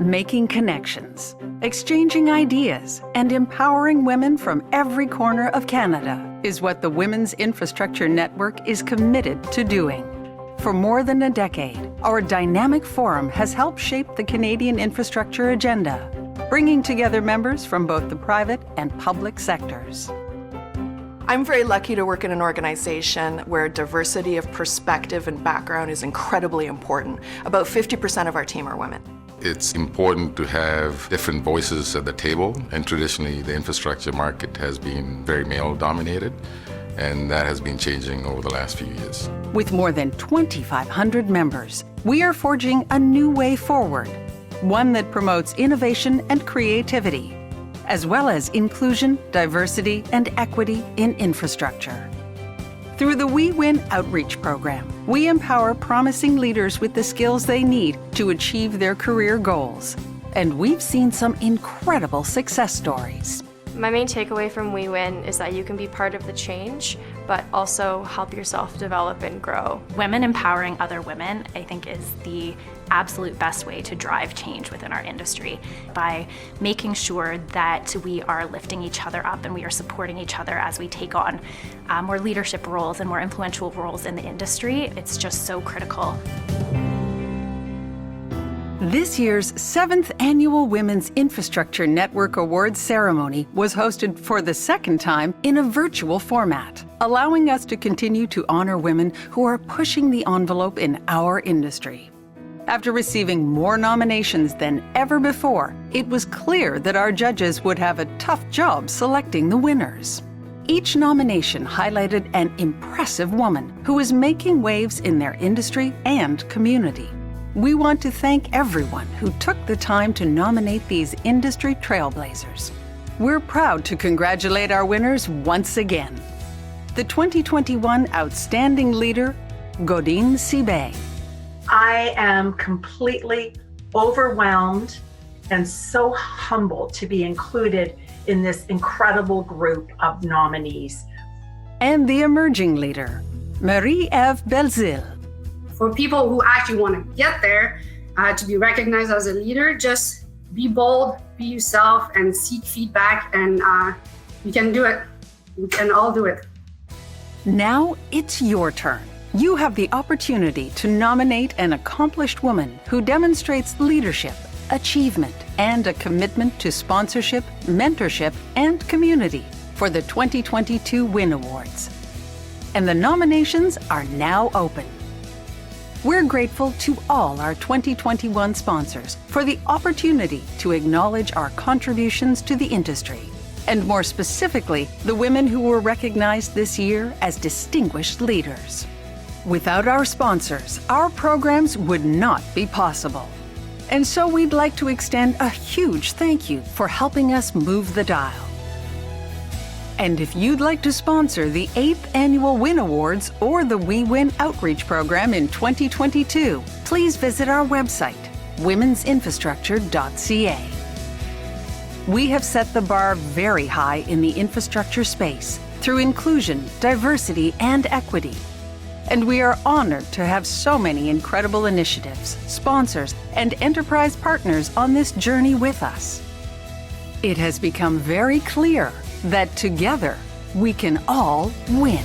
Making connections, exchanging ideas, and empowering women from every corner of Canada is what the Women's Infrastructure Network is committed to doing. For more than a decade, our dynamic forum has helped shape the Canadian infrastructure agenda, bringing together members from both the private and public sectors. I'm very lucky to work in an organization where diversity of perspective and background is incredibly important. About 50% of our team are women. It's important to have different voices at the table, and traditionally the infrastructure market has been very male-dominated, and that has been changing over the last few years. With more than 2,500 members, we are forging a new way forward, one that promotes innovation and creativity, as well as inclusion, diversity, and equity in infrastructure. Through the We Win outreach program, we empower promising leaders with the skills they need to achieve their career goals. And we've seen some incredible success stories. My main takeaway from We Win is that you can be part of the change, but also help yourself develop and grow. Women empowering other women, I think, is the absolute best way to drive change within our industry by making sure that we are lifting each other up and we are supporting each other as we take on more leadership roles and more influential roles in the industry. It's just so critical. This year's 7th Annual Women's Infrastructure Network Awards ceremony was hosted for the second time in a virtual format, allowing us to continue to honor women who are pushing the envelope in our industry. After receiving more nominations than ever before, it was clear that our judges would have a tough job selecting the winners. Each nomination highlighted an impressive woman who is making waves in their industry and community. We want to thank everyone who took the time to nominate these industry trailblazers. We're proud to congratulate our winners once again. The 2021 Outstanding Leader, Godyne Sibay. I am completely overwhelmed and so humbled to be included in this incredible group of nominees. And the Emerging Leader, Marie-Eve Belzile. For people who actually want to get there, to be recognized as a leader, just be bold, be yourself, and seek feedback, and you can do it. We can all do it. Now it's your turn. You have the opportunity to nominate an accomplished woman who demonstrates leadership, achievement, and a commitment to sponsorship, mentorship, and community for the 2022 WIN Awards. And the nominations are now open. We're grateful to all our 2021 sponsors for the opportunity to acknowledge our contributions to the industry, and more specifically, the women who were recognized this year as distinguished leaders. Without our sponsors, our programs would not be possible. And so we'd like to extend a huge thank you for helping us move the dial. And if you'd like to sponsor the 8th Annual WIN Awards or the We Win Outreach Program in 2022, please visit our website, womensinfrastructure.ca. We have set the bar very high in the infrastructure space through inclusion, diversity, and equity. And we are honored to have so many incredible initiatives, sponsors, and enterprise partners on this journey with us. It has become very clear that together we can all win.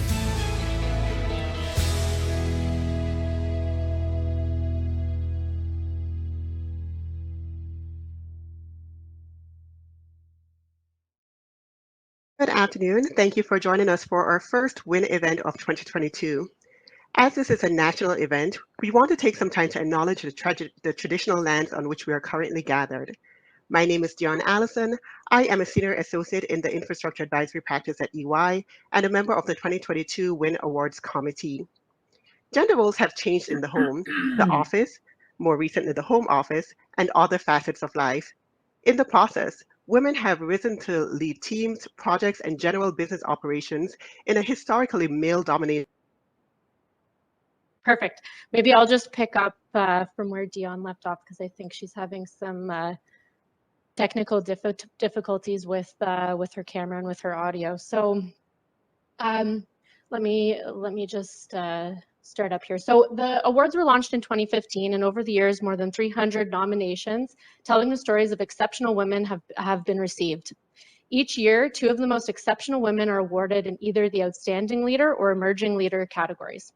Good afternoon. Thank you for joining us for our first WIN event of 2022. As this is a national event, we want to take some time to acknowledge the traditional lands on which we are currently gathered. My name is Dion Allison. I am a Senior Associate in the Infrastructure Advisory Practice at EY and a member of the 2022 WIN Awards Committee. Gender roles have changed in the home, the office, more recently the home office, and other facets of life. In the process, women have risen to lead teams, projects, and general business operations in a historically male-dominated. Perfect. Maybe I'll just pick up from where Dion left off because I think she's having some technical difficulties with her camera and with her audio. So let me just start up here. So the awards were launched in 2015, and over the years, more than 300 nominations telling the stories of exceptional women have been received. Each year, 2 of the most exceptional women are awarded in either the Outstanding Leader or Emerging Leader categories.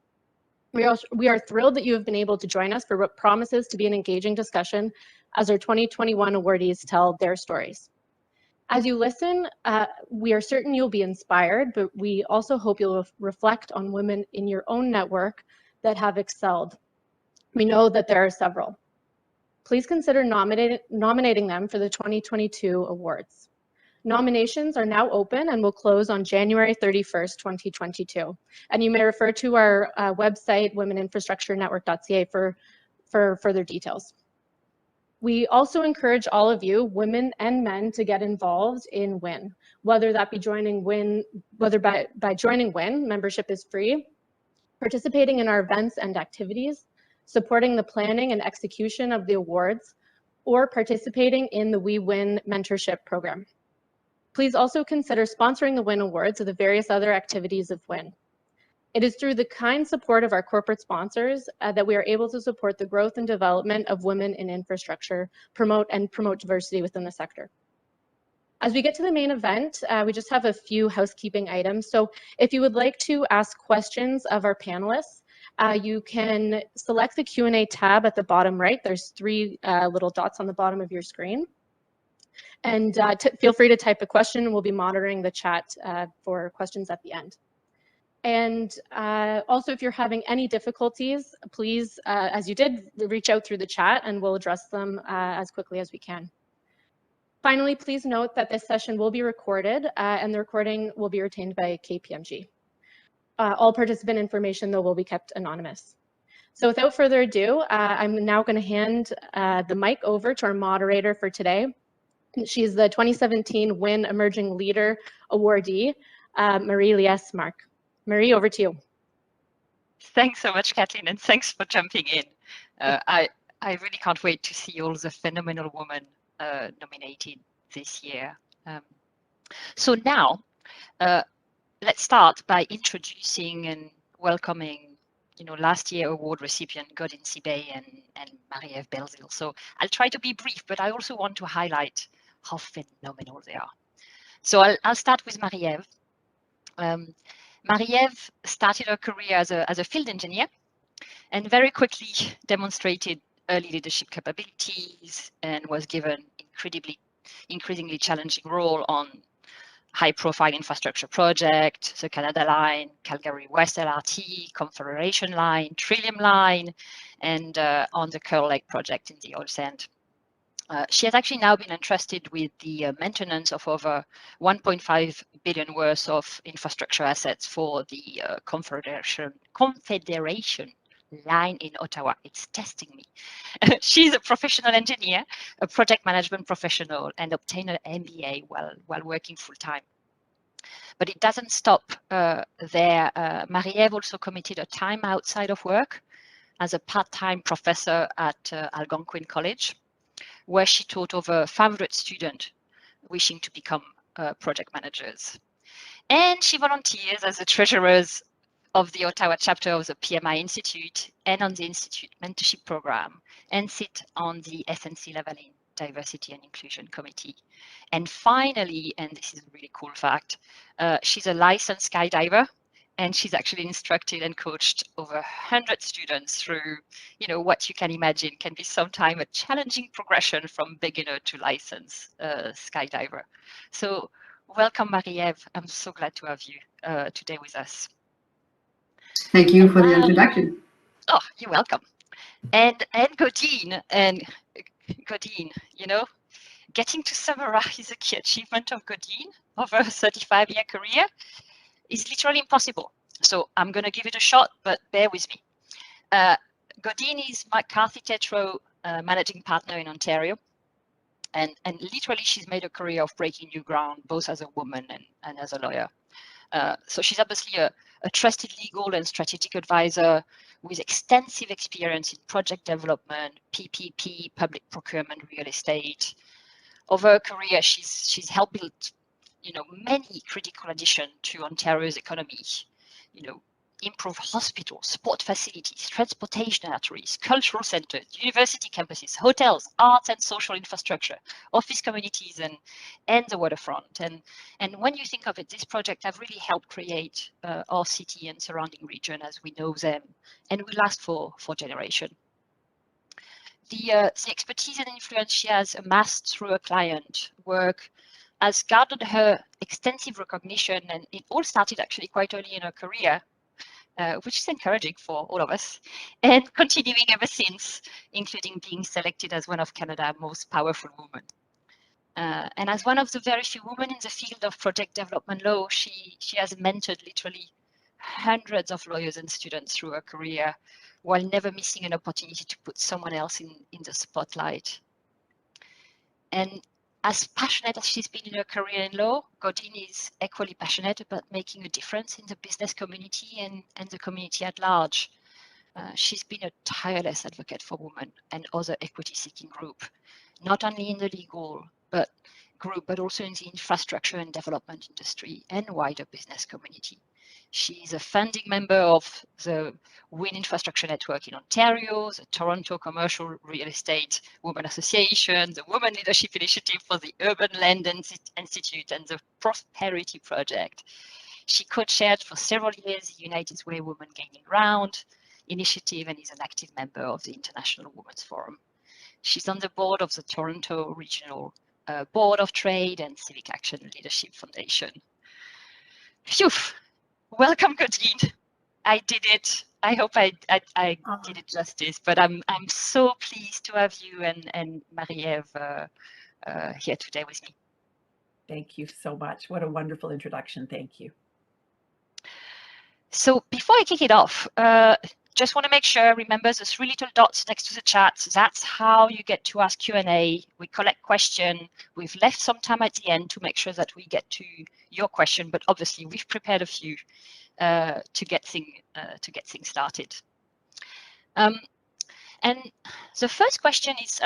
We are thrilled that you have been able to join us for what promises to be an engaging discussion as our 2021 awardees tell their stories. As you listen, we are certain you'll be inspired, but we also hope you'll reflect on women in your own network that have excelled. We know that there are several. Please consider nominating them for the 2022 awards. Nominations are now open and will close on January 31st, 2022. And you may refer to our website, womeninfrastructurenetwork.ca, for further details. We also encourage all of you, women and men, to get involved in WIN, whether that be joining WIN, whether by joining WIN, membership is free, participating in our events and activities, supporting the planning and execution of the awards, or participating in the We Win mentorship program. Please also consider sponsoring the WIN Awards or the various other activities of WIN. It is through the kind support of our corporate sponsors that we are able to support the growth and development of women in infrastructure, promote diversity within the sector. As we get to the main event, we just have a few housekeeping items. So if you would like to ask questions of our panelists, you can select the Q&A tab at the bottom right. There's 3 little dots on the bottom of your screen. And feel free to type a question, and we'll be monitoring the chat for questions at the end. And also, if you're having any difficulties, please, as you did, reach out through the chat and we'll address them as quickly as we can. Finally, please note that this session will be recorded and the recording will be retained by KPMG. All participant information, though, will be kept anonymous. So without further ado, I'm now going to hand the mic over to our moderator for today. She's the 2017 WIN Emerging Leader awardee, Marie-Eve Belzile. Marie, over to you. Thanks so much, Kathleen, and thanks for jumping in. I really can't wait to see all the phenomenal women nominated this year. So now, let's start by introducing and welcoming, last year award recipient Godyne Sibay and Marie-Eve Belzile. So I'll try to be brief, but I also want to highlight how phenomenal they are. So I'll start with Marie-Eve. Marie-Eve started her career as a field engineer and very quickly demonstrated early leadership capabilities and was given increasingly challenging role on high-profile infrastructure projects, the Canada Line, Calgary West LRT, Confederation Line, Trillium Line, and on the Curl Lake project in the oil sand. She has actually now been entrusted with the maintenance of over 1.5 billion worth of infrastructure assets for the Confederation Line in Ottawa. It's testing me. She's a professional engineer, a project management professional, and obtained an MBA while working full-time. But it doesn't stop there. Marie-Eve also committed a time outside of work as a part-time professor at Algonquin College, where she taught over 500 students wishing to become project managers. And she volunteers as the treasurer of the Ottawa chapter of the PMI Institute and on the Institute Mentorship Program, and sit on the SNC Lavalin Diversity and Inclusion Committee. And finally, and this is a really cool fact, she's a licensed skydiver, and she's actually instructed and coached over 100 students through, what you can imagine can be sometimes a challenging progression from beginner to licensed skydiver. So welcome, Marie-Eve. I'm so glad to have you today with us. Thank you for the introduction. Oh, you're welcome. And Godyne, getting to summarize a key achievement of Godyne over a 35-year career is literally impossible. So I'm going to give it a shot, but bear with me. Godyne is McCarthy Tétrault managing partner in Ontario. And literally, she's made a career of breaking new ground, both as a woman and as a lawyer. So she's obviously a trusted legal and strategic advisor with extensive experience in project development, PPP, public procurement, real estate. Over her career, she's helped build, many critical additions to Ontario's economy. improve hospitals, sport facilities, transportation arteries, cultural centers, university campuses, hotels, arts and social infrastructure, office communities, and the waterfront. And when you think of it, this project have really helped create our city and surrounding region as we know them, and will last for generations. The expertise and influence she has amassed through her client work has garnered her extensive recognition, and it all started actually quite early in her career, which is encouraging for all of us, and continuing ever since, including being selected as one of Canada's most powerful women. And as one of the very few women in the field of project development law, she has mentored literally hundreds of lawyers and students through her career, while never missing an opportunity to put someone else in the spotlight. And as passionate as she's been in her career in law, Godyne is equally passionate about making a difference in the business community and the community at large. She's been a tireless advocate for women and other equity-seeking groups, not only in the legal group, but also in the infrastructure and development industry and wider business community. She is a founding member of the Wind Infrastructure Network in Ontario, the Toronto Commercial Real Estate Women Association, the Women Leadership Initiative for the Urban Land Institute, and the Prosperity Project. She co-chaired for several years the United Way Women Gaining Ground initiative and is an active member of the International Women's Forum. She's on the board of the Toronto Regional Board of Trade and Civic Action Leadership Foundation. Phew! Welcome, Godyne. I did it. I hope I did it justice, but I'm so pleased to have you and Marie-Eve here today with me. Thank you so much. What a wonderful introduction. Thank you. So before I kick it off, just want to make sure, remember the 3 little dots next to the chat. That's how you get to ask Q&A. We collect questions. We've left some time at the end to make sure that we get to your question, but obviously we've prepared a few to get things started. And the first question is,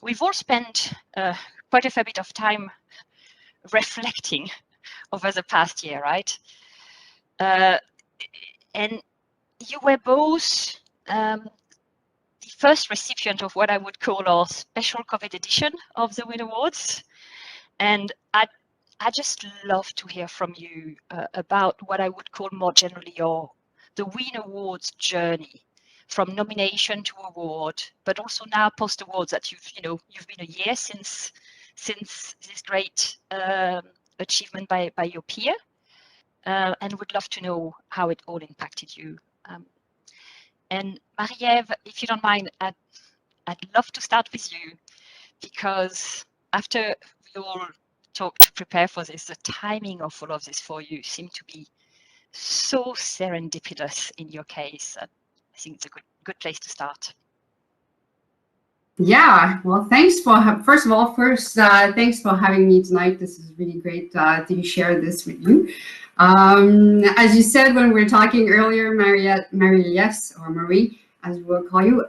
we've all spent quite a fair bit of time reflecting over the past year, right? And you were both the first recipient of what I would call our special COVID edition of the Win Awards. And I just love to hear from you about what I would call more generally the Win Awards journey, from nomination to award, but also now post awards that you've been a year since this great achievement by your peer. And would love to know how it all impacted you. And Marie-Eve, if you don't mind, I'd love to start with you, because after we all talked to prepare for this, the timing of all of this for you seemed to be so serendipitous in your case. I think it's a good place to start. Yeah, well, thanks for, thanks for having me tonight. This is really great to share this with you. As you said, when we were talking earlier, Marie-Eve, or Marie, as we'll call you,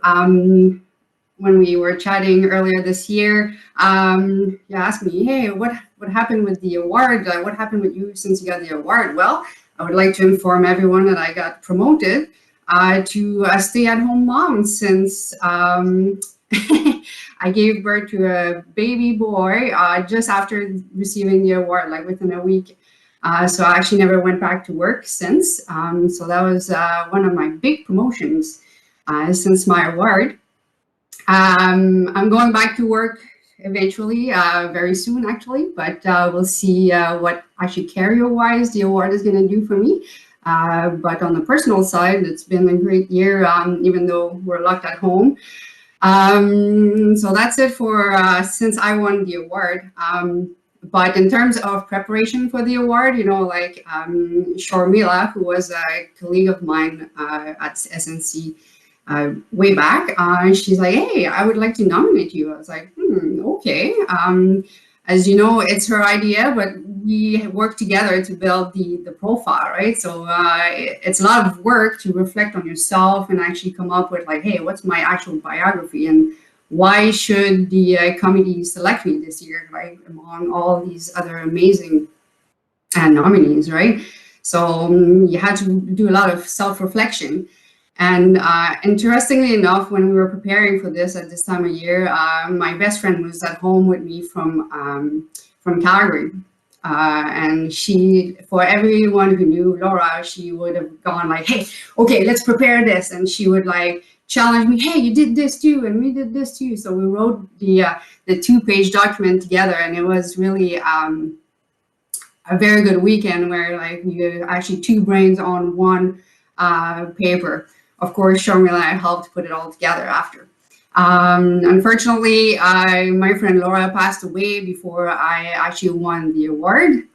when we were chatting earlier this year, you asked me, hey, what happened with the award? What happened with you since you got the award? Well, I would like to inform everyone that I got promoted to a stay-at-home mom since I gave birth to a baby boy just after receiving the award, like within a week. So I actually never went back to work since. So that was one of my big promotions since my award. I'm going back to work eventually, very soon actually, but we'll see what actually career-wise the award is going to do for me. But on the personal side, it's been a great year, even though we're locked at home. So that's it for since I won the award. But in terms of preparation for the award, like Sharmila, who was a colleague of mine at SNC way back, she's like, hey, I would like to nominate you. I was like, okay. As you know, it's her idea, but we work together to build the profile, right? So it's a lot of work to reflect on yourself and actually come up with like, hey, what's my actual biography and why should the committee select me this year, right? Among all these other amazing nominees, right? So you had to do a lot of self-reflection. And interestingly enough, when we were preparing for this at this time of year, my best friend was at home with me from Calgary. And she, for everyone who knew Laura, she would have gone like, hey, okay, let's prepare this. And she would like challenge me, hey, you did this too, and we did this too. So we wrote the 2-page document together, and it was really a very good weekend where like you actually 2 brains on one paper. Of course, Sharmila helped put it all together after. Unfortunately, my friend Laura passed away before I actually won the award,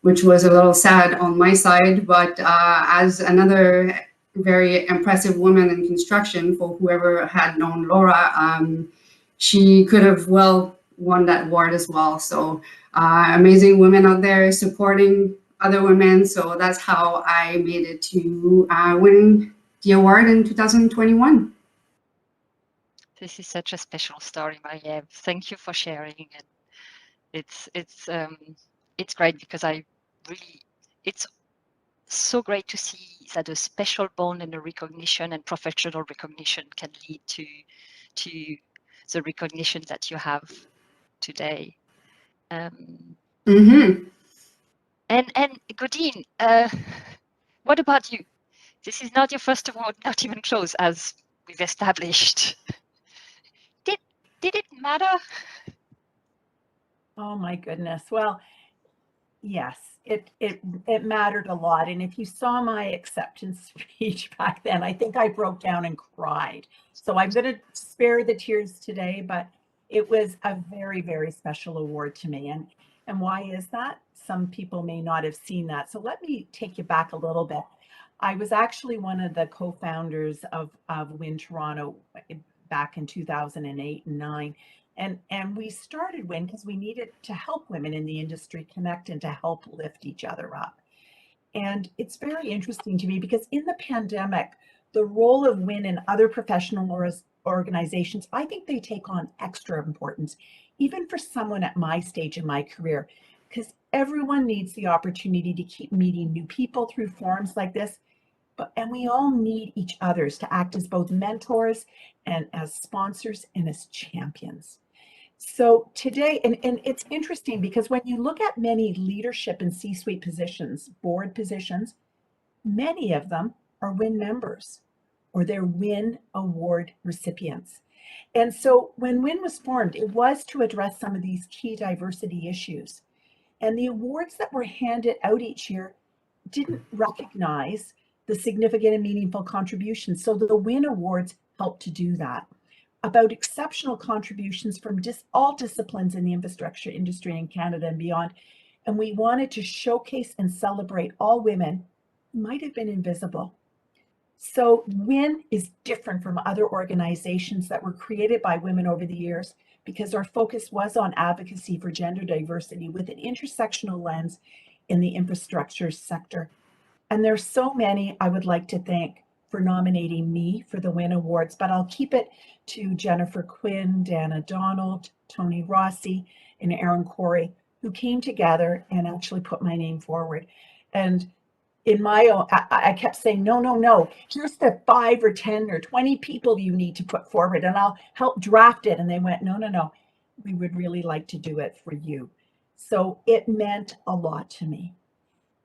which was a little sad on my side. But as another very impressive woman in construction, for whoever had known Laura, she could have well won that award as well. So amazing women out there supporting other women. So that's how I made it to winning the award in 2021. This is such a special story, Marie-Eve. Thank you for sharing. And it's great because it's so great to see that a special bond and a recognition and professional recognition can lead to the recognition that you have today. And Godyne, what about you? This is not your first award, not even close, as we've established. Did it matter? Oh my goodness. Well, yes, it mattered a lot. And if you saw my acceptance speech back then, I think I broke down and cried. So I'm going to spare the tears today, but it was a very, very special award to me. And why is that? Some people may not have seen that. So let me take you back a little bit. I was actually one of the co-founders of Win Toronto back in 2008 and 9. And we started WIN because we needed to help women in the industry connect and to help lift each other up. And it's very interesting to me because in the pandemic, the role of WIN and other professional organizations, I think they take on extra importance, even for someone at my stage in my career, because everyone needs the opportunity to keep meeting new people through forums like this. And we all need each others to act as both mentors and as sponsors and as champions. So today, and it's interesting because when you look at many leadership and C-suite positions, board positions, many of them are WIN members or they're WIN award recipients. And so when WIN was formed, it was to address some of these key diversity issues. And the awards that were handed out each year didn't recognize the significant and meaningful contributions. So the WIN awards helped to do that. About exceptional contributions from all disciplines in the infrastructure industry in Canada and beyond. And we wanted to showcase and celebrate all women who might have been invisible. So WIN is different from other organizations that were created by women over the years because our focus was on advocacy for gender diversity with an intersectional lens in the infrastructure sector. And there's so many I would like to thank for nominating me for the WIN Awards, but I'll keep it to Jennifer Quinn, Dana Donald, Tony Rossi, and Aaron Corey, who came together and actually put my name forward. And in my own, I kept saying, no, here's the 5 or 10 or 20 people you need to put forward, and I'll help draft it. And they went, no, we would really like to do it for you. So it meant a lot to me.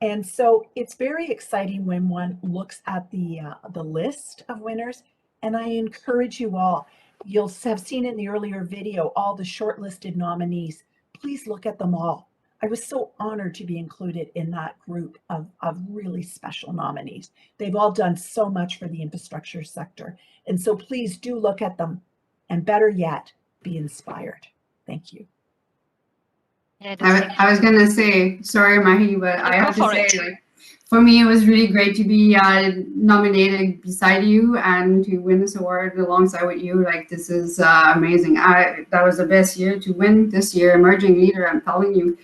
And so it's very exciting when one looks at the list of winners, and I encourage you all, you'll have seen in the earlier video, all the shortlisted nominees. Please look at them all. I was so honored to be included in that group of really special nominees. They've all done so much for the infrastructure sector. And so please do look at them, and better yet, be inspired. Thank you. Yeah, I was gonna say, sorry, Mahi, but I have to say, like, for me, it was really great to be nominated beside you and to win this award alongside with you. Like, this is amazing. That was the best year to win this year, emerging leader. I'm telling you,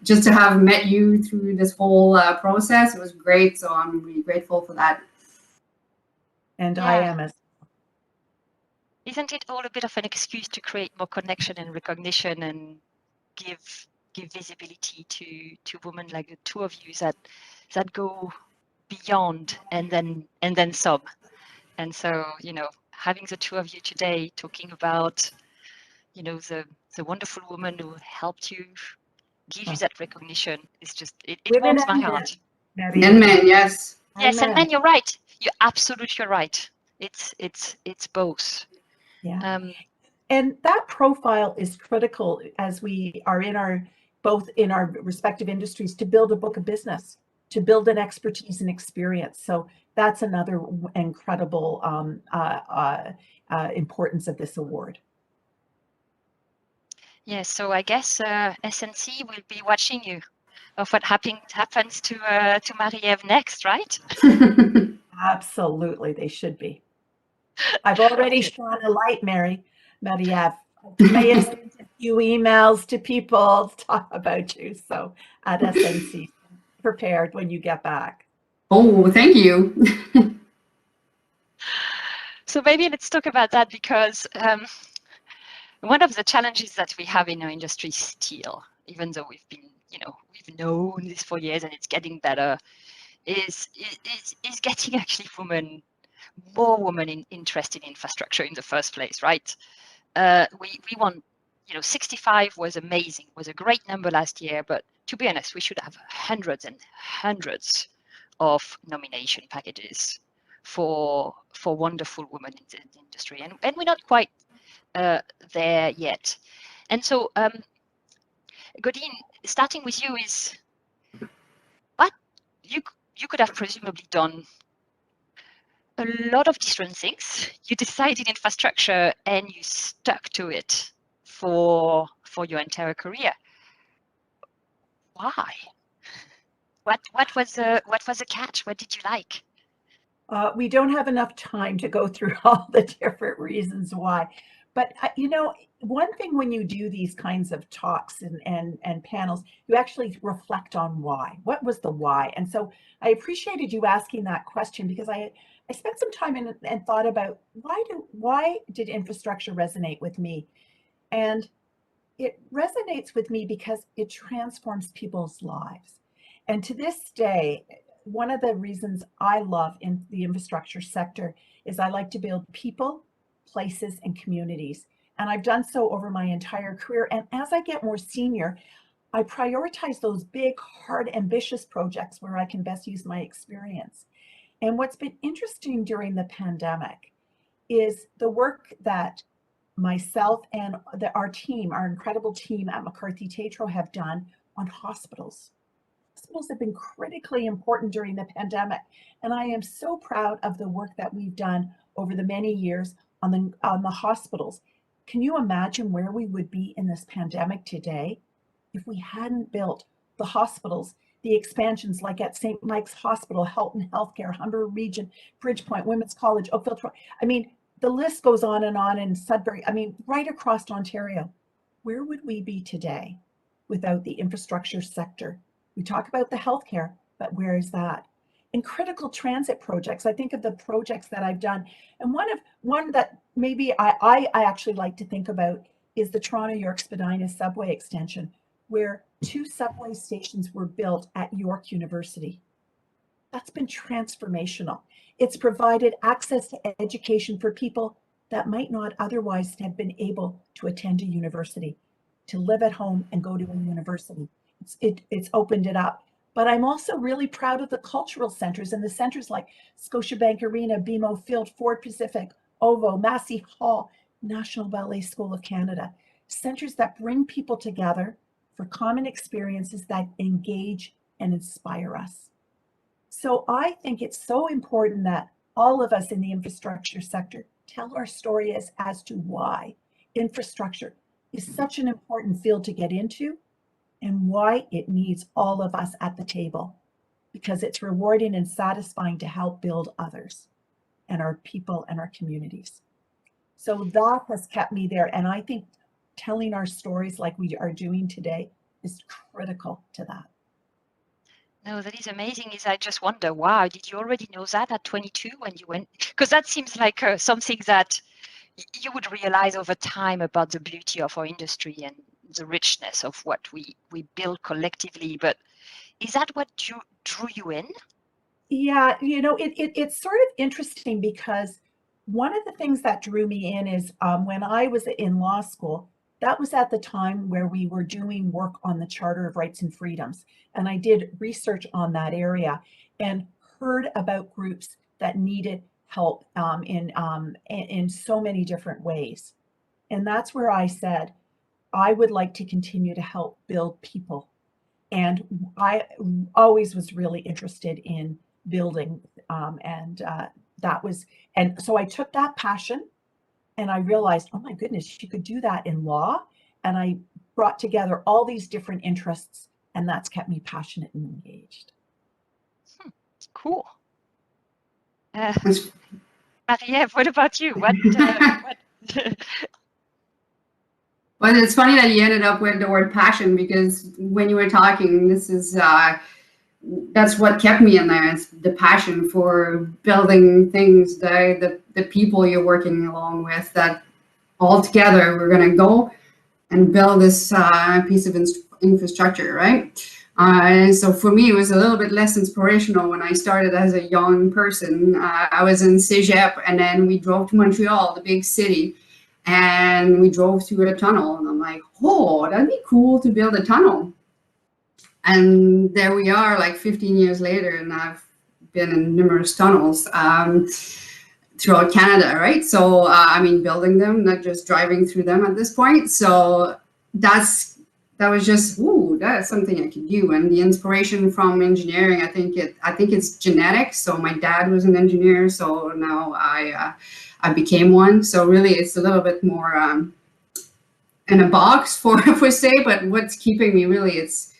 just to have met you through this whole process, it was great. So I'm really grateful for that. And I am as. Isn't it all a bit of an excuse to create more connection and recognition and give visibility to women like the two of you that go beyond and then some. And so, having the two of you today talking about, the wonderful woman who helped you, give you that recognition is just, it Women warms my and heart. men. And men, yes. Yes, and men, you're right. You're absolutely right. It's both. Yeah. And that profile is critical as we are both in our respective industries to build a book of business, to build an expertise and experience. So that's another incredible importance of this award. Yes, so I guess SNC will be watching you of what happens to Marie-Eve next, right? Absolutely, they should be. I've already shone a light, Marie-Eve. You may have sent a few emails to people to talk about you. So at SNC, prepared when you get back. Oh, thank you. So maybe let's talk about that, because one of the challenges that we have in our industry still, even though we've been, we've known this for years and it's getting better, is getting actually more women interested in infrastructure in the first place, right? We want, 65 was amazing, was a great number last year, but to be honest, we should have hundreds and hundreds of nomination packages for wonderful women in the industry, and we're not quite there yet. And so, Godyne, starting with you, is what you could have presumably done a lot of different things. You decided infrastructure and you stuck to it for your entire career. Why? What was the catch? What did you like? We don't have enough time to go through all the different reasons why. But, one thing when you do these kinds of talks and panels, you actually reflect on why. What was the why? And so I appreciated you asking that question, because I spent some time and thought about why did infrastructure resonate with me? And it resonates with me because it transforms people's lives. And to this day, one of the reasons I love in the infrastructure sector is I like to build people, places, and communities. And I've done so over my entire career. And as I get more senior, I prioritize those big, hard, ambitious projects where I can best use my experience. And what's been interesting during the pandemic is the work that myself and our team, our incredible team at McCarthy Tétrault, have done on hospitals. Hospitals have been critically important during the pandemic, and I am so proud of the work that we've done over the many years on the hospitals. Can you imagine where we would be in this pandemic today if we hadn't built the hospitals, the expansions like at St. Mike's Hospital, Halton Healthcare, Humber Region, Bridgepoint, Women's College, Oakville? I mean, the list goes on in Sudbury, right across Ontario. Where would we be today without the infrastructure sector? We talk about the healthcare, but where is that? In critical transit projects, I think of the projects that I've done. And one that maybe I actually like to think about is the Toronto-York Spadina subway extension, where 2 subway stations were built at York University. That's been transformational. It's provided access to education for people that might not otherwise have been able to attend a university, to live at home and go to a university. It's opened it up. But I'm also really proud of the cultural centers and the centers like Scotiabank Arena, BMO Field, Ford Pacific, OVO, Massey Hall, National Ballet School of Canada. Centers that bring people together for common experiences that engage and inspire us. So I think it's so important that all of us in the infrastructure sector tell our story as to why infrastructure is such an important field to get into and why it needs all of us at the table, because it's rewarding and satisfying to help build others and our people and our communities. So that has kept me there. And I think telling our stories like we are doing today is critical to that. No, that is amazing. I just wonder, wow, did you already know that at 22 when you went? Because that seems like something that you would realize over time about the beauty of our industry and the richness of what we build collectively. But is that what drew you in? Yeah, it's sort of interesting because one of the things that drew me in is when I was in law school, that was at the time where we were doing work on the Charter of Rights and Freedoms. And I did research on that area and heard about groups that needed help in so many different ways. And that's where I said, I would like to continue to help build people. And I always was really interested in building. And so I took that passion and I realized, oh my goodness, you could do that in law. And I brought together all these different interests, and that's kept me passionate and engaged. Cool. Marie-Eve, what about you? What? Well, it's funny that you ended up with the word passion, because when you were talking, this is that's what kept me in there. It's the passion for building things, the people you're working along with, that all together we're going to go and build this piece of infrastructure, right? So for me, it was a little bit less inspirational when I started as a young person. I was in Cégep, and then we drove to Montreal, the big city, and we drove through a tunnel. And I'm like, oh, that'd be cool to build a tunnel. And there we are, like 15 years later, and I've been in numerous tunnels throughout Canada, right? So, I mean, building them, not just driving through them at this point. So that was just, ooh, that's something I could do. And the inspiration from engineering, I think it's genetic. So my dad was an engineer, so now I became one. So really, it's a little bit more in a box for say, but what's keeping me really, it's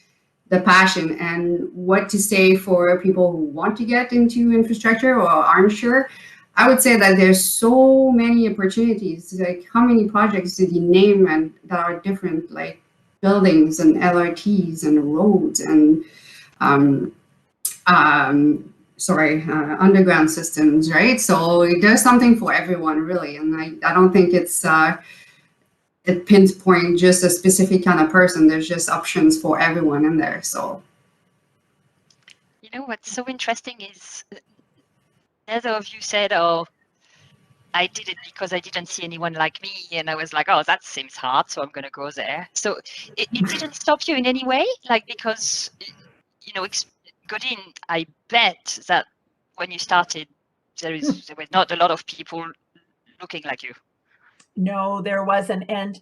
the passion and what to say for people who want to get into infrastructure or aren't sure. I would say that there's so many opportunities. Like, how many projects did you name and that are different, like buildings and LRTs and roads and underground systems, right? So there's something for everyone, really. And I don't think it pinpoint just a specific kind of person. There's just options for everyone in there. So, you know what's so interesting is neither of you said, oh, I did it because I didn't see anyone like me, and I was like, oh, that seems hard, so I'm going to go there. So it didn't stop you in any way, like, because, you know, Godyne, I bet that when you started, there were not a lot of people looking like you. No, there wasn't. And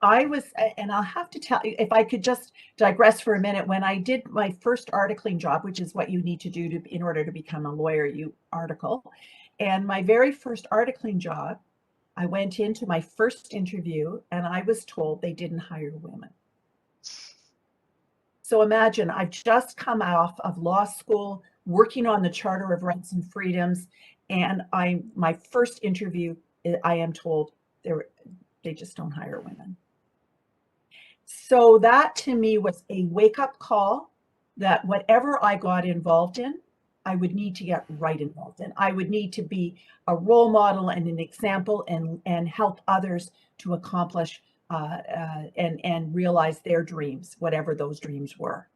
I'll have to tell you, if I could just digress for a minute, when I did my first articling job, which is what you need to do in order to become a lawyer, you article. And my very first articling job, I went into my first interview and I was told they didn't hire women. So imagine, I've just come off of law school, working on the Charter of Rights and Freedoms, and my first interview, I am told they just don't hire women. So that to me was a wake-up call that whatever I got involved in, I would need to get right involved in. I would need to be a role model and an example and help others to accomplish and realize their dreams, whatever those dreams were.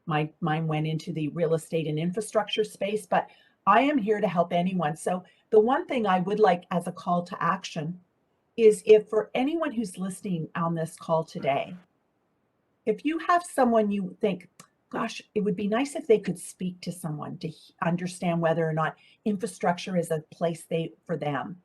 Mine went into the real estate and infrastructure space, but I am here to help anyone. So the one thing I would like as a call to action is, if for anyone who's listening on this call today, if you have someone you think, gosh, it would be nice if they could speak to someone to understand whether or not infrastructure is a place for them,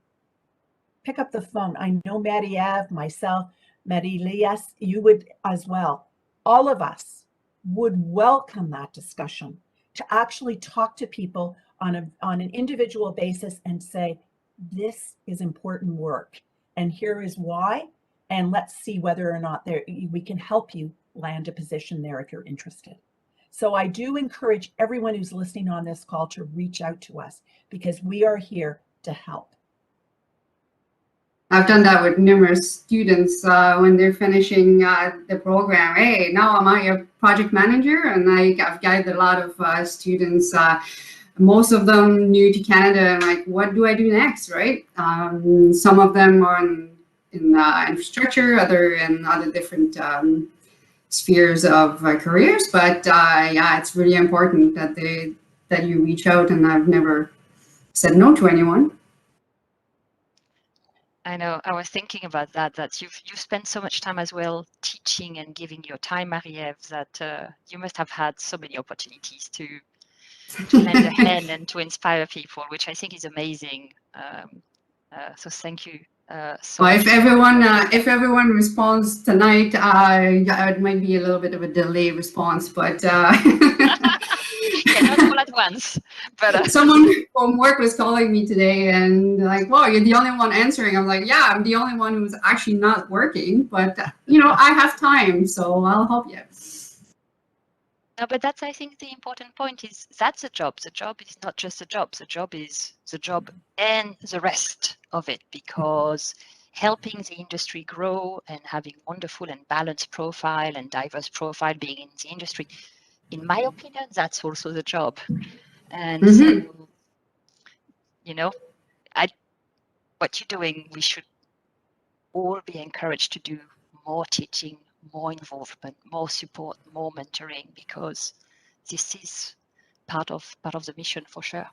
pick up the phone. I know Marie-Eve, myself, Marie-Eve, you would as well. All of us would welcome that discussion, to actually talk to people on an individual basis and say, this is important work, and here is why, and let's see whether or not we can help you land a position there if you're interested. So I do encourage everyone who's listening on this call to reach out to us, because we are here to help. I've done that with numerous students when they're finishing the program. Hey, now am I a project manager? And I've guided a lot of students, most of them new to Canada, and like, what do I do next, right? Some of them are in infrastructure, other different spheres of careers. But yeah, it's really important that you reach out, and I've never said no to anyone. I know. I was thinking about that you've spent so much time as well teaching and giving your time, Marie-Eve, that you must have had so many opportunities to lend a hand and to inspire people, which I think is amazing. So thank you so Well, much. if everyone responds tonight, it might be a little bit of a delayed response, but yeah, not all at once. But someone from work was calling me today and like, "Wow, you're the only one answering." I'm like, "Yeah, I'm the only one who's actually not working, but I have time, so I'll help you." No, but that's, I think, the important point is that's a job. The job is not just a job. The job is the job and the rest of it, because helping the industry grow and having wonderful and balanced profile and diverse profile being in the industry, in my opinion, that's also the job. And so, what you're doing, we should all be encouraged to do more teaching, more involvement, more support, more mentoring, because this is part of the mission for sure.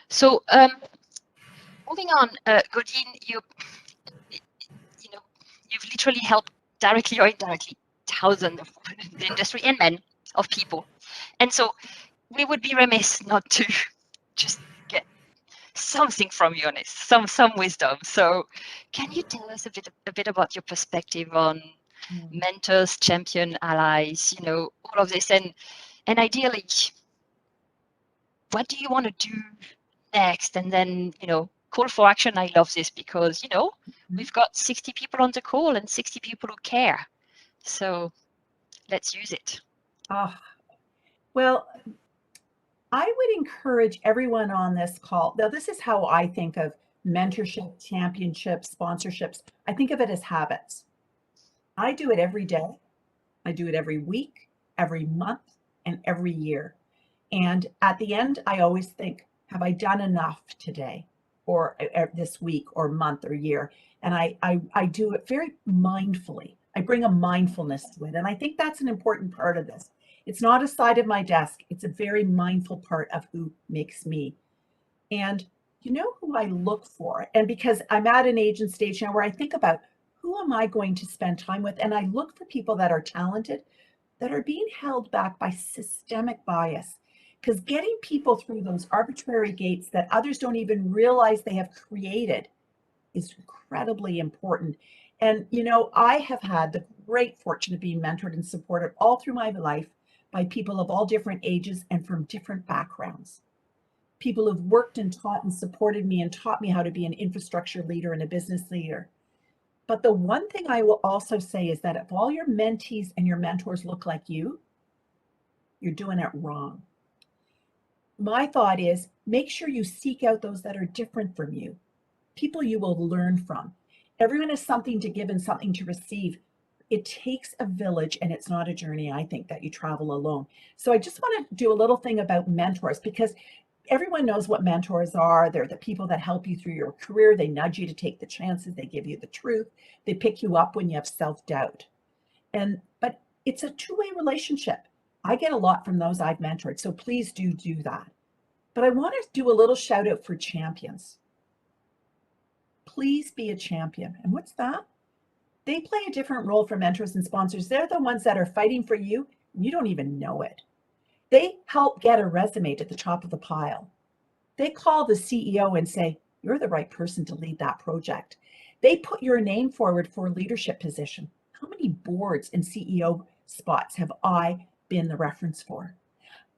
So moving on, Godyne, you've literally helped directly or indirectly thousands of women in the industry and men of people, and so we would be remiss not to just get something from you on this, some wisdom. So can you tell us a bit about your perspective on mentors, champion, allies, all of this, and ideally, what do you want to do next? And then, call for action. I love this because, we've got 60 people on the call and 60 people who care. So let's use it. Well, I would encourage everyone on this call. Now, this is how I think of mentorship, championships, sponsorships. I think of it as habits. I do it every day. I do it every week, every month, and every year. And at the end, I always think, have I done enough today or this week or month or year? And I do it very mindfully. I bring a mindfulness to it. And I think that's an important part of this. It's not a side of my desk. It's a very mindful part of who makes me. And you know who I look for? And because I'm at an age and stage now where I think about who am I going to spend time with? And I look for people that are talented, that are being held back by systemic bias. Because getting people through those arbitrary gates that others don't even realize they have created is incredibly important. And, I have had the great fortune of being mentored and supported all through my life by people of all different ages and from different backgrounds. People who've worked and taught and supported me and taught me how to be an infrastructure leader and a business leader. But the one thing I will also say is that if all your mentees and your mentors look like you're doing it wrong. My thought is make sure you seek out those that are different from you, people you will learn from. Everyone has something to give and something to receive. It takes a village, and it's not a journey, I think, that you travel alone. So I just want to do a little thing about mentors, because everyone knows what mentors are. They're the people that help you through your career. They nudge you to take the chances. They give you the truth. They pick you up when you have self-doubt. But it's a two-way relationship. I get a lot from those I've mentored, so please do that. But I want to do a little shout out for champions. Please be a champion. And what's that? They play a different role for mentors and sponsors. They're the ones that are fighting for you, and you don't even know it. They help get a resume to the top of the pile. They call the CEO and say, you're the right person to lead that project. They put your name forward for a leadership position. How many boards and CEO spots have I been the reference for?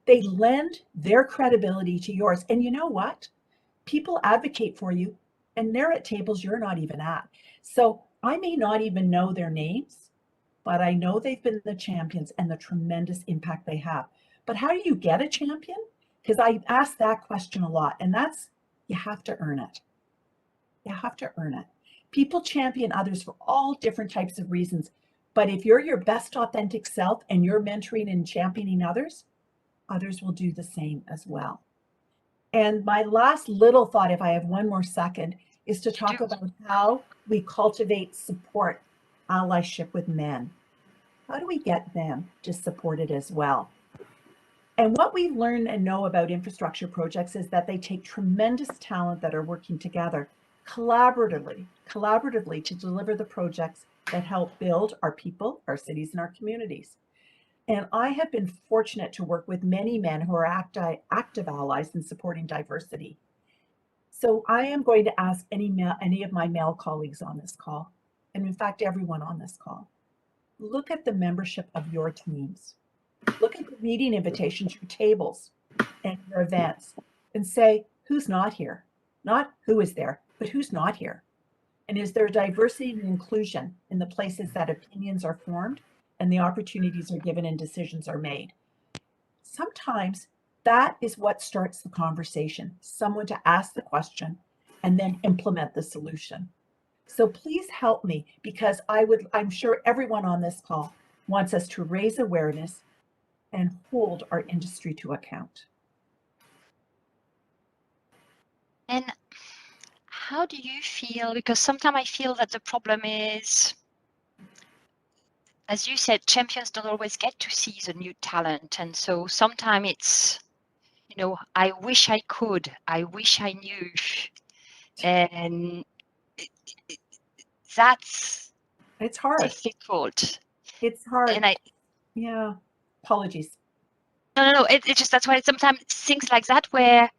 They lend their credibility to yours. And you know what? People advocate for you, and they're at tables you're not even at. So I may not even know their names, but I know they've been the champions and the tremendous impact they have. But how do you get a champion? Because I ask that question a lot, and that's, you have to earn it. You have to earn it. People champion others for all different types of reasons. But if you're your best authentic self and you're mentoring and championing others, others will do the same as well. And my last little thought, if I have one more second, is to talk about how we cultivate support, allyship with men. How do we get them to support it as well? And what we learn and know about infrastructure projects is that they take tremendous talent that are working together collaboratively to deliver the projects that help build our people, our cities, and our communities. And I have been fortunate to work with many men who are active allies in supporting diversity. So I am going to ask any of my male colleagues on this call, and in fact, everyone on this call, look at the membership of your teams. Look at the meeting invitations, your tables, and your events, and say, who's not here? Not who is there, but who's not here? And is there diversity and inclusion in the places that opinions are formed and the opportunities are given and decisions are made? Sometimes that is what starts the conversation, someone to ask the question and then implement the solution. So please help me, because I'm sure everyone on this call wants us to raise awareness and hold our industry to account. And how do you feel? Because sometimes I feel that the problem is, as you said, champions don't always get to see the new talent. And so sometimes it's, I wish I could, I wish I knew. And it's hard. Difficult. It's hard. And yeah, apologies. No, it's just, that's why sometimes things like that where,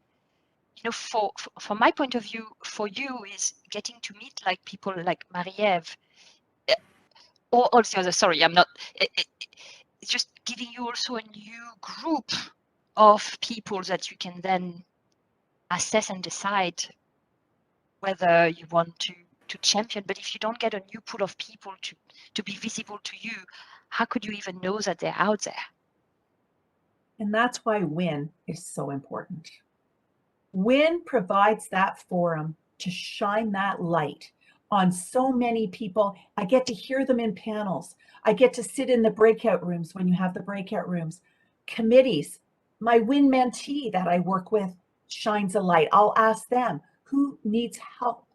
from my point of view, for you is getting to meet like people like Marie-Eve, or all the others. Sorry, I'm not. It's just giving you also a new group of people that you can then assess and decide whether you want to champion. But if you don't get a new pool of people to be visible to you, how could you even know that they're out there? And that's why WIN is so important. WIN provides that forum to shine that light on so many people. I get to hear them in panels. I get to sit in the breakout rooms when you have the breakout rooms. Committees, my WIN mentee that I work with shines a light. I'll ask them, who needs help?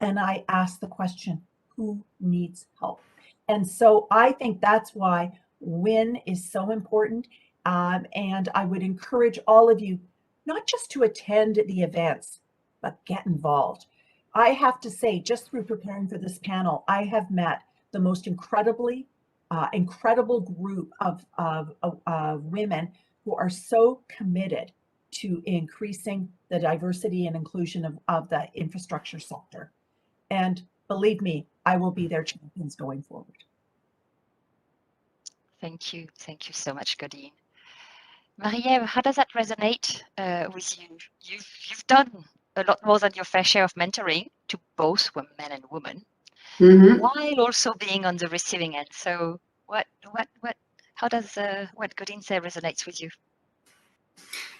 And I ask the question, who needs help? And so I think that's why WIN is so important. And I would encourage all of you not just to attend the events, but get involved. I have to say, just through preparing for this panel, I have met the most incredible group of women who are so committed to increasing the diversity and inclusion of the infrastructure sector. And believe me, I will be their champions going forward. Thank you so much, Godyne. Marie-Eve, how does that resonate with you? You've done a lot more than your fair share of mentoring to both men and women, while also being on the receiving end. So how does what Godyne said resonates with you?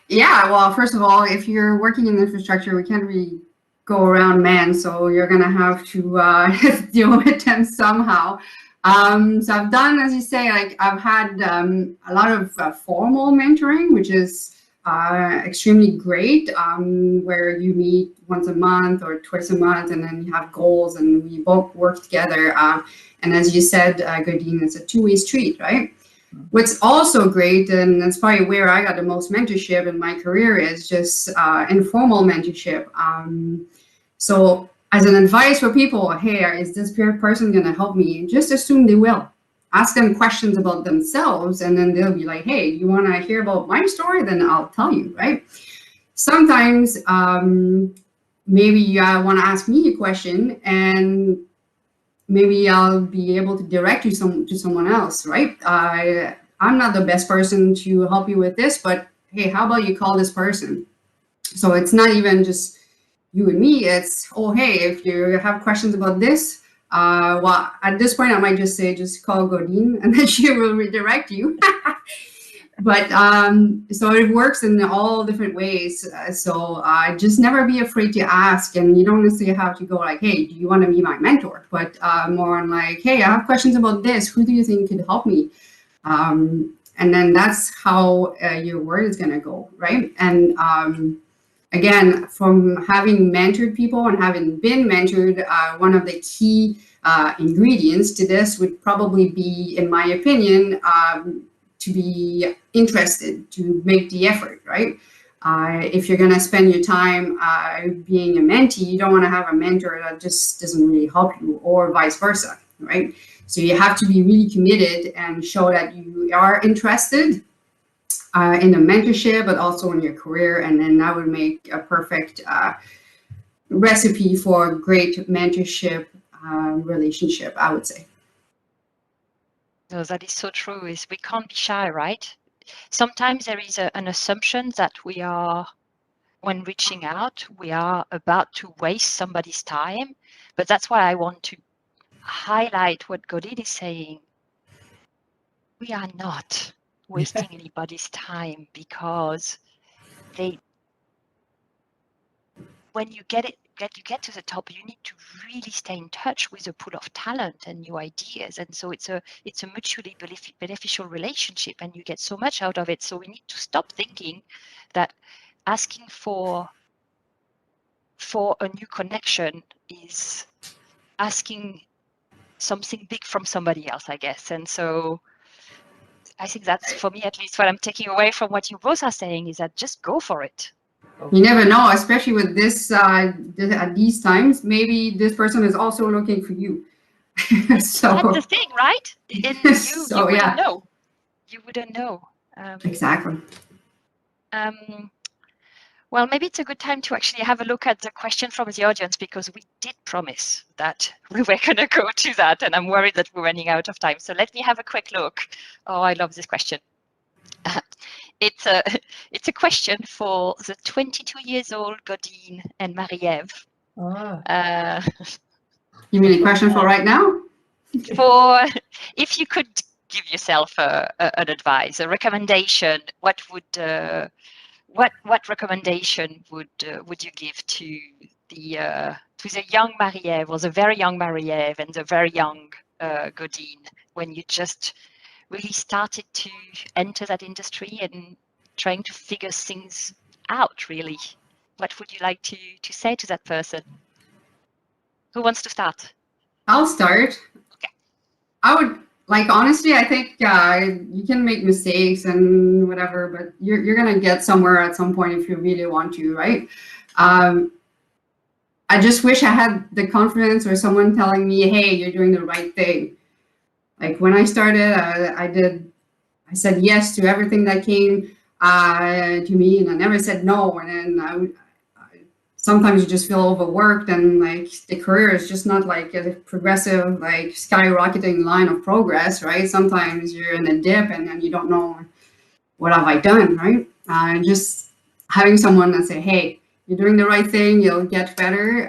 Yeah, well, first of all, if you're working in infrastructure, we can't really go around men, so you're gonna have to deal with them somehow. So I've done, as you say, like I've had a lot of formal mentoring, which is extremely great, where you meet once a month or twice a month, and then you have goals, and we both work together. And as you said, Godyne, it's a two-way street, right? What's also great, and that's probably where I got the most mentorship in my career, is just informal mentorship. So as an advice for people, hey, is this person going to help me? Just assume they will. Ask them questions about themselves, and then they'll be like, hey, you want to hear about my story? Then I'll tell you, right? Sometimes maybe you want to ask me a question, and maybe I'll be able to direct you to someone else, right? I'm not the best person to help you with this, but hey, how about you call this person? So it's not even just you and me, it's, oh, hey, if you have questions about this, well, at this point, I might just say, just call Godyne, and then she will redirect you. But so it works in all different ways. So just never be afraid to ask, and you don't necessarily have to go like, hey, do you want to be my mentor? But more on like, hey, I have questions about this. Who do you think could help me? And then that's how your word is going to go, right? And again, from having mentored people and having been mentored, one of the key ingredients to this would probably be, in my opinion, to be interested, to make the effort, right? If you're going to spend your time being a mentee, you don't want to have a mentor that just doesn't really help you, or vice versa, right? So you have to be really committed and show that you are interested in the mentorship, but also in your career, and then that would make a perfect recipe for a great mentorship relationship, I would say. No, that is so true. Is we can't be shy, right? Sometimes there is an assumption that we are, when reaching out, we are about to waste somebody's time. But that's why I want to highlight what Godyne is saying. We are not wasting anybody's time, because when you get to the top, you need to really stay in touch with a pool of talent and new ideas, and so it's a mutually beneficial relationship, and you get so much out of it. So we need to stop thinking that asking for a new connection is asking something big from somebody else, I guess. And so I think that's, for me at least, what I'm taking away from what you both are saying, is that just go for it. You never know, especially with this at these times. Maybe this person is also looking for you. So that's the thing, right? And you wouldn't know. You wouldn't know. Exactly. Well, maybe it's a good time to actually have a look at the question from the audience, because we did promise that we were going to go to that, and I'm worried that we're running out of time. So let me have a quick look. Oh, I love this question. It's a question for the 22 years old Godyne and Marie-Eve. You mean a question for right now? For if you could give yourself an advice, a recommendation, what recommendation would you give to the young Marie-Eve, or the very young Marie-Eve, and the very young Godyne, when you just really started to enter that industry and trying to figure things out, really? What would you like to say to that person? Who wants to start? I'll start. Okay. I would, like, honestly, I think you can make mistakes and whatever, but you're going to get somewhere at some point if you really want to, right? I just wish I had the confidence, or someone telling me, hey, you're doing the right thing. Like when I started, I said yes to everything that came to me, and I never said no. And then sometimes you just feel overworked, and like the career is just not like a progressive, like skyrocketing line of progress, right? Sometimes you're in a dip, and then you don't know, what have I done, right? Just having someone that say, hey, you're doing the right thing, you'll get better,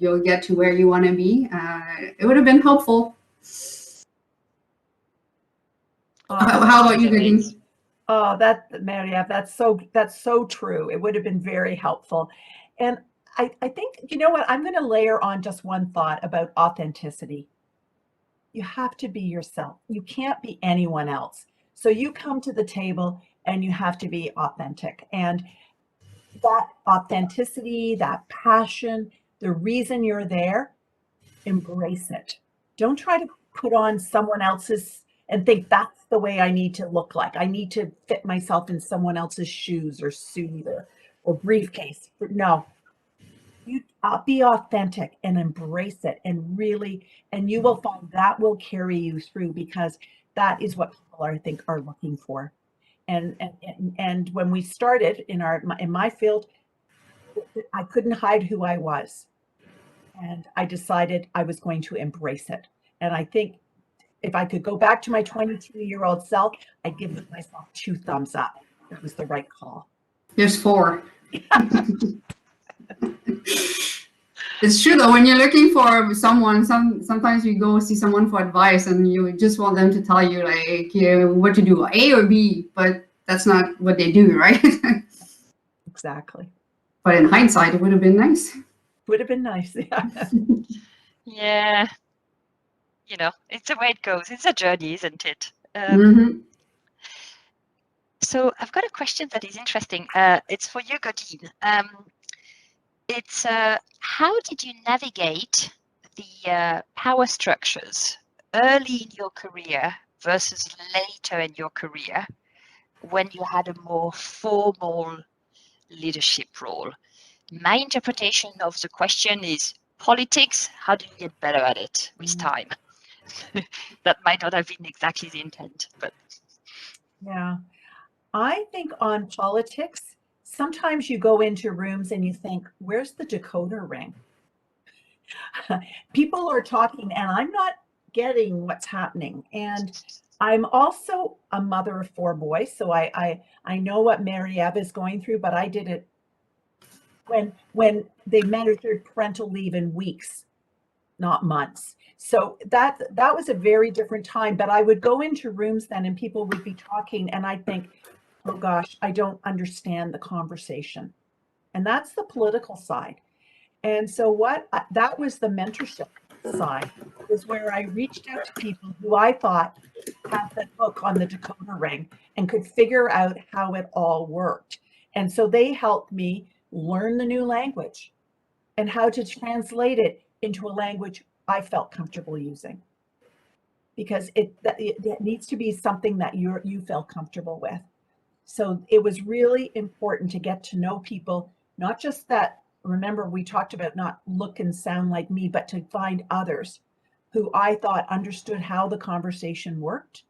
you'll get to where you want to be. It would have been helpful. How about you, Godyne? Oh, Marie-Eve, that's so true. It would have been very helpful. And I think, you know what, I'm going to layer on just one thought about authenticity. You have to be yourself. You can't be anyone else. So you come to the table and you have to be authentic. And that authenticity, that passion, the reason you're there, embrace it. Don't try to put on someone else's and think that's the way I need to look like. I need to fit myself in someone else's shoes or suit or briefcase. No, you be authentic and embrace it, and you will find that will carry you through, because that is what people I think are looking for. And when we started in my field, I couldn't hide who I was. And I decided I was going to embrace it. And I think if I could go back to my 22-year-old self, I'd give myself 2 thumbs up. It was the right call. There's 4. It's true though, when you're looking for someone, sometimes you go see someone for advice and you just want them to tell you like what to do, A or B, but that's not what they do, right? Exactly. But in hindsight, it would have been nice. Would have been nice, yeah. Yeah. You know, it's the way it goes. It's a journey, isn't it? So I've got a question that is interesting. It's for you, Godyne. It's how did you navigate the power structures early in your career versus later in your career when you had a more formal leadership role? My interpretation of the question is politics. How do you get better at it with time? That might not have been exactly the intent, but Yeah. I think on politics, sometimes you go into rooms and you think, where's the decoder ring? People are talking and I'm not getting what's happening. And I'm also a mother of 4 boys. So I know what Marie-Eve is going through, but I did it when they measured parental leave in weeks, not months. So that was a very different time. But I would go into rooms then and people would be talking and I think, oh gosh, I don't understand the conversation. And that's the political side. And so that was the mentorship side, was where I reached out to people who I thought had the hook on the decoder ring and could figure out how it all worked. And so they helped me learn the new language and how to translate it into a language I felt comfortable using. Because it needs to be something that you feel comfortable with. So it was really important to get to know people, not just that, remember we talked about not look and sound like me, but to find others who I thought understood how the conversation worked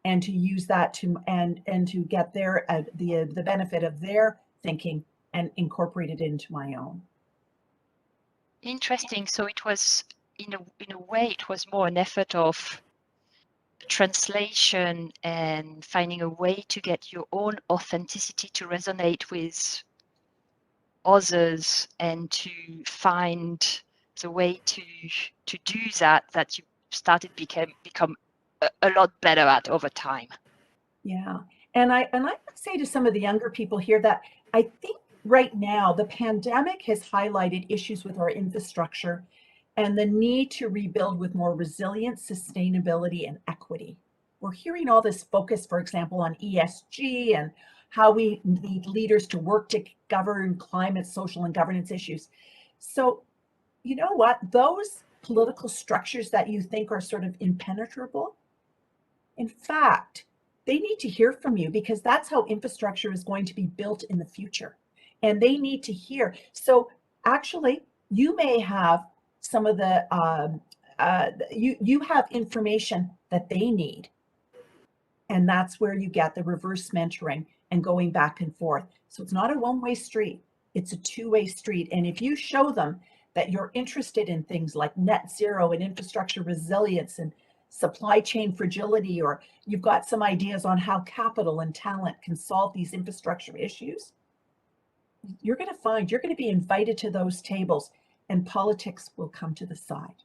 and to use that to and to get their the benefit of their thinking and incorporate it into my own. interesting. So it was in a way it was more an effort of translation and finding a way to get your own authenticity to resonate with others and to find the way to do that you started become a lot better at over time. Yeah. And I would say to some of the younger people here that I think right now the pandemic has highlighted issues with our infrastructure and the need to rebuild with more resilience, sustainability, and equity. We're hearing all this focus, for example, on ESG and how we need leaders to work to govern climate, social, and governance issues. So, you know what? Those political structures that you think are sort of impenetrable, in fact, they need to hear from you because that's how infrastructure is going to be built in the future. And they need to hear. So actually, you may have some of the, you have information that they need. And that's where you get the reverse mentoring and going back and forth. So it's not a one-way street, it's a two-way street. And if you show them that you're interested in things like net zero and infrastructure resilience and supply chain fragility, or you've got some ideas on how capital and talent can solve these infrastructure issues, you're going to be invited to those tables and politics will come to the side.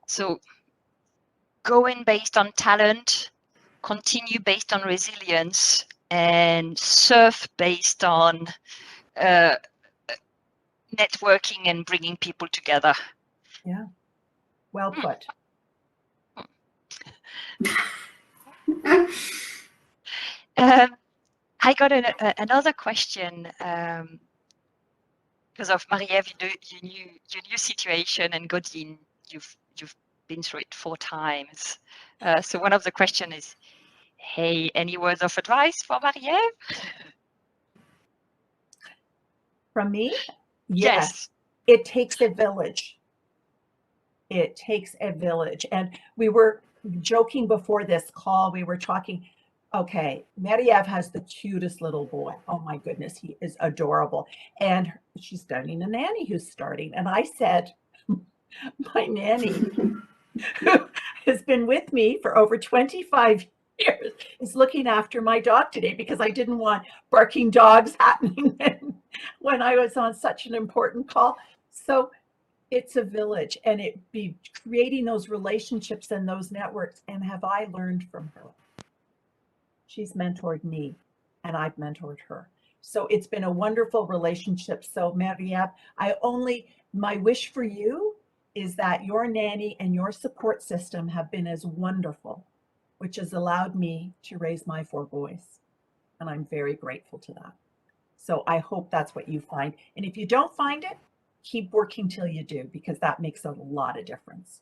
So going based on talent, continue based on resilience, and surf based on networking and bringing people together. Yeah, well put. I got another question because of Marie-Eve, you knew your new situation, and Godyne, you've been through it 4 times. So one of the questions is, hey, any words of advice for Marie-Eve? From me? Yes. It takes a village. It takes a village. And we were joking before this call, we were talking, okay, Marie-Eve has the cutest little boy. Oh my goodness, he is adorable. And she's starting a nanny who's starting. And I said, my nanny who has been with me for over 25 years is looking after my dog today because I didn't want barking dogs happening when I was on such an important call. So it's a village, and it be creating those relationships and those networks. And have I learned from her? She's mentored me and I've mentored her. So it's been a wonderful relationship. So Marie-Eve, my wish for you is that your nanny and your support system have been as wonderful which has allowed me to raise my 4 boys. And I'm very grateful to that. So I hope that's what you find. And if you don't find it, keep working till you do, because that makes a lot of difference.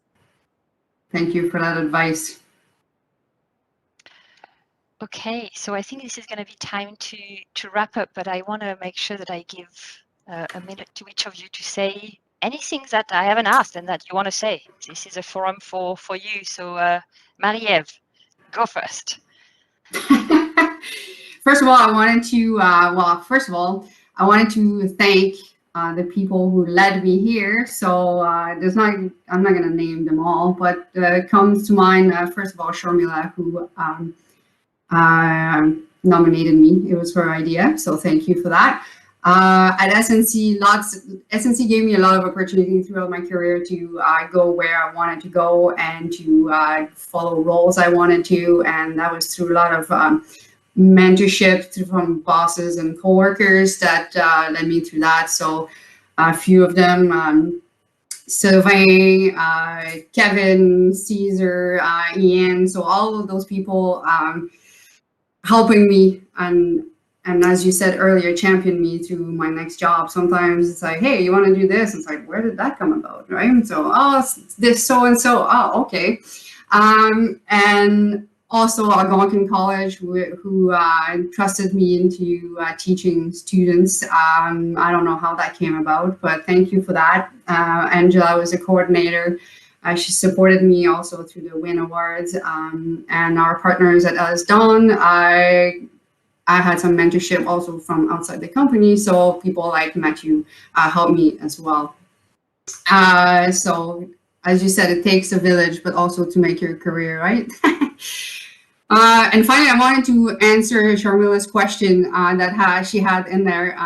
Thank you for that advice. Okay, so I think this is going to be time to wrap up, but I want to make sure that I give a minute to each of you to say anything that I haven't asked and that you want to say. This is a forum for you. So Marie-Eve, go first. First of all, I wanted to, I wanted to thank the people who led me here. So I'm not going to name them all, but comes to mind, first of all, Sharmila, who nominated me. It was her idea. So thank you for that. At SNC, SNC gave me a lot of opportunity throughout my career to go where I wanted to go and to follow roles I wanted to. And that was through a lot of mentorship from bosses and coworkers that led me through that. So a few of them, Sylvain, Kevin, Caesar, Ian. So all of those people helping me and as you said earlier, champion me through my next job. Sometimes it's like, hey, you want to do this? It's like, where did that come about, right? So, this so-and-so, okay. And also Algonquin College, who trusted me into teaching students. I don't know how that came about, but thank you for that. Angela was a coordinator. She supported me also through the WIN Awards, and our partners at Alice Dawn. I had some mentorship also from outside the company, so people like Matthew helped me as well. So as you said, it takes a village, but also to make your career, right? And finally, I wanted to answer Sharmila's question that she had in there.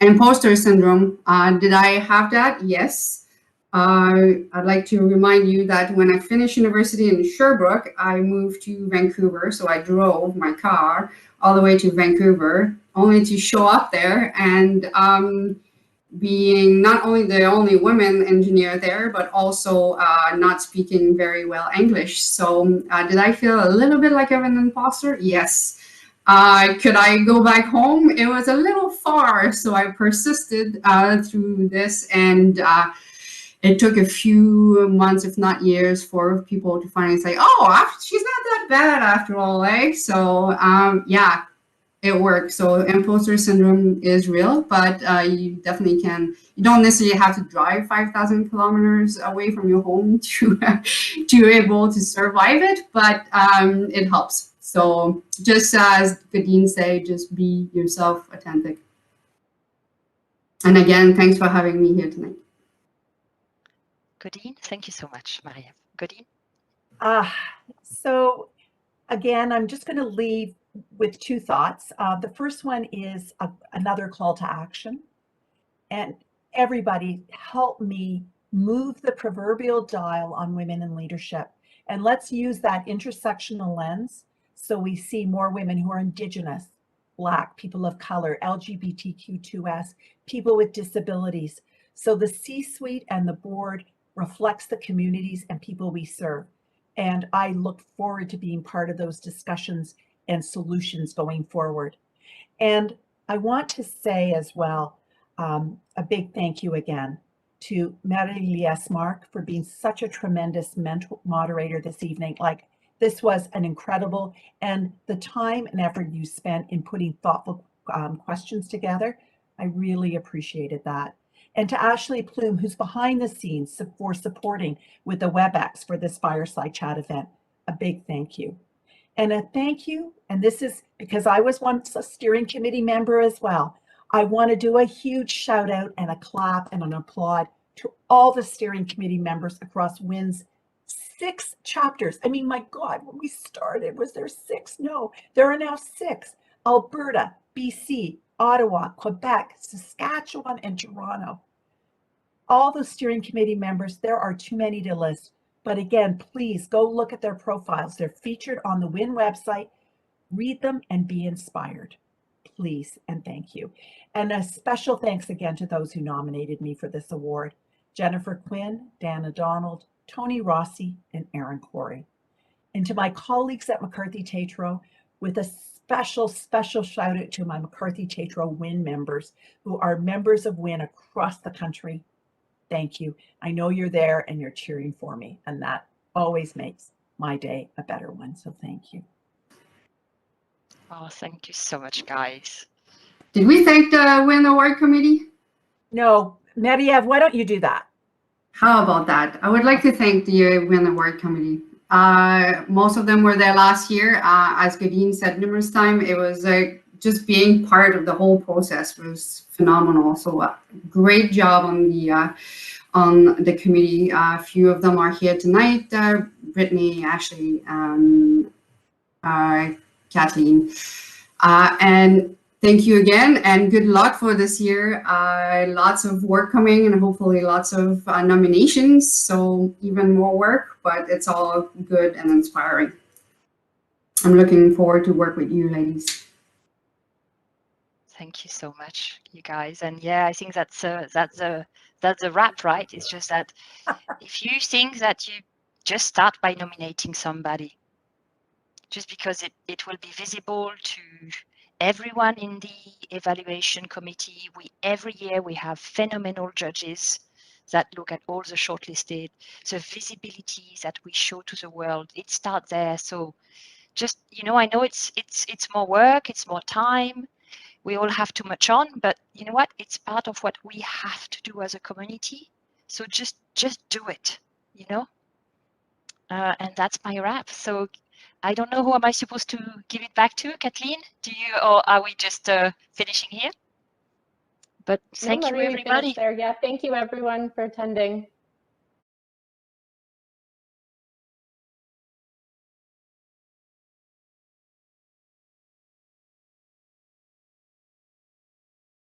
Imposter syndrome, did I have that? Yes. I'd like to remind you that when I finished university in Sherbrooke, I moved to Vancouver. So I drove my car all the way to Vancouver, only to show up there and being not only the only women engineer there, but also not speaking very well English. So did I feel a little bit like an imposter? Yes. Could I go back home? It was a little far, so I persisted through this, and it took a few months, if not years, for people to finally say, oh, she's not that bad after all, eh? So yeah, it worked. So imposter syndrome is real, but you definitely can, you don't necessarily have to drive 5,000 kilometers away from your home to be able to survive it, but it helps. So just as Godyne said, just be yourself, authentic. And again, thanks for having me here tonight. Godyne, thank you so much, Marie-Eve. Godyne? So again, I'm just going to leave with 2 thoughts. The first one is another call to action. And everybody help me move the proverbial dial on women in leadership. And let's use that intersectional lens so we see more women who are Indigenous, Black, people of color, LGBTQ2S, people with disabilities. So the C-suite and the board reflects the communities and people we serve. And I look forward to being part of those discussions and solutions going forward. And I want to say as well, a big thank you again to Marie-Eve Mark for being such a tremendous moderator this evening. Like, this was an incredible, and the time and effort you spent in putting thoughtful questions together, I really appreciated that. And to Ashley Plume, who's behind the scenes for supporting with the WebEx for this Fireside Chat event, a big thank you. And a thank you, and this is because I was once a steering committee member as well. I want to do a huge shout out and a clap and an applaud to all the steering committee members across WIN's 6 chapters. I mean, my God, when we started, was there 6? No, there are now 6. Alberta, BC, Ottawa, Quebec, Saskatchewan, and Toronto. All the steering committee members, there are too many to list. But again, please go look at their profiles. They're featured on the WIN website. Read them and be inspired. Please and thank you. And a special thanks again to those who nominated me for this award: Jennifer Quinn, Dana Donald, Tony Rossi, and Aaron Corey. And to my colleagues at McCarthy-Tétrault, with a special shout out to my McCarthy-Tétrault WIN members who are members of WIN across the country. Thank you. I know you're there and you're cheering for me, and that always makes my day a better one. So thank you. Oh, thank you so much, guys. Did we thank the WIN Award Committee? No, Marie-Eve, why don't you do that? How about that? I would like to thank the WIN Award Committee. Most of them were there last year. As Godyne said numerous times, it was just being part of the whole process was phenomenal. So great job on the committee. A few of them are here tonight. Brittany, Ashley, Kathleen. And thank you again, and good luck for this year. Lots of work coming, and hopefully lots of nominations, so even more work, but it's all good and inspiring. I'm looking forward to work with you ladies. Thank you so much, you guys. And yeah, I think that's a wrap, right? It's just that if you think that you just start by nominating somebody, just because it will be visible to everyone in the evaluation committee. Every year we have phenomenal judges that look at all the shortlisted. The visibility that we show to the world, it starts there. So just, I know it's more work, it's more time. We all have too much on, but you know what? It's part of what we have to do as a community. So just do it, and that's my wrap. So I don't know, who am I supposed to give it back to? Kathleen, do you, or are we just finishing here? But thank you, everybody. There. Yeah, thank you everyone for attending.